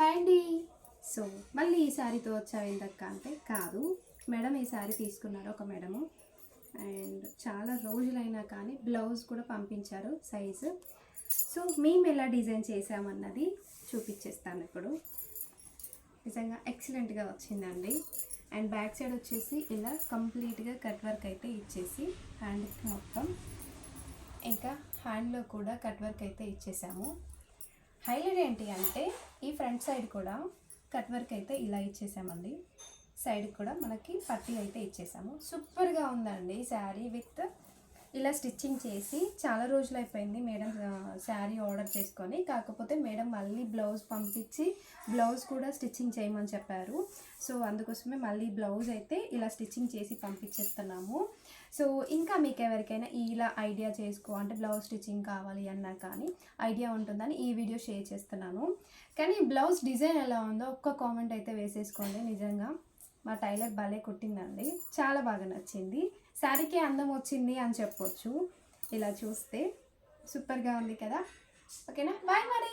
Hi అండి. So మళ్ళీ ఈ శారీతో వచ్చావు ఏందక్క అంటే కాదు, మేడం ఈ శారీ తీసుకున్నారు ఒక మేడము. అండ్ చాలా రోజులైనా కానీ బ్లౌజ్ కూడా పంపించారు సైజు. సో మేము ఎలా డిజైన్ చేసామన్నది చూపించేస్తాను ఇప్పుడు. నిజంగా ఎక్సలెంట్గా వచ్చిందండి. అండ్ బ్యాక్ సైడ్ వచ్చేసి ఇలా కంప్లీట్గా కట్ వర్క్ అయితే ఇచ్చేసి హ్యాండ్కి మొత్తం, ఇంకా హ్యాండ్లో కూడా కట్ వర్క్ అయితే ఇచ్చేసాము. హైలైట్ ఏంటి అంటే ఈ ఫ్రంట్ సైడ్ కూడా కట్ వర్క్ అయితే ఇలా ఇచ్చేసామండి. సైడ్ కూడా మనకి పట్టీ అయితే ఇచ్చేసాము. సూపర్గా ఉందండి శారీ. విత్ ఇలా స్టిచ్చింగ్ చేసి చాలా రోజులు అయిపోయింది మేడం శారీ ఆర్డర్ చేసుకొని. కాకపోతే మేడం మళ్ళీ బ్లౌజ్ పంపించి బ్లౌజ్ కూడా స్టిచ్చింగ్ చేయమని చెప్పారు. సో అందుకోసమే మళ్ళీ బ్లౌజ్ అయితే ఇలా స్టిచ్చింగ్ చేసి పంపించేస్తున్నాము. సో ఇంకా మీకు ఎవరికైనా ఇలా ఐడియా చేసుకో అంటే బ్లౌజ్ స్టిచ్చింగ్ కావాలి అన్నా కానీ ఐడియా ఉంటుందని ఈ వీడియో షేర్ చేస్తున్నాను. కానీ బ్లౌజ్ డిజైన్ ఎలా ఉందో ఒక్క కామెంట్ అయితే వేసేసుకోండి. నిజంగా మా టైలర్ భలే కుట్టిందండి, చాలా బాగా నచ్చింది. శారీకి అందం వచ్చింది అని చెప్పొచ్చు. ఇలా చూస్తే సూపర్గా ఉంది కదా. ఓకేనా, బాయ్ మరి.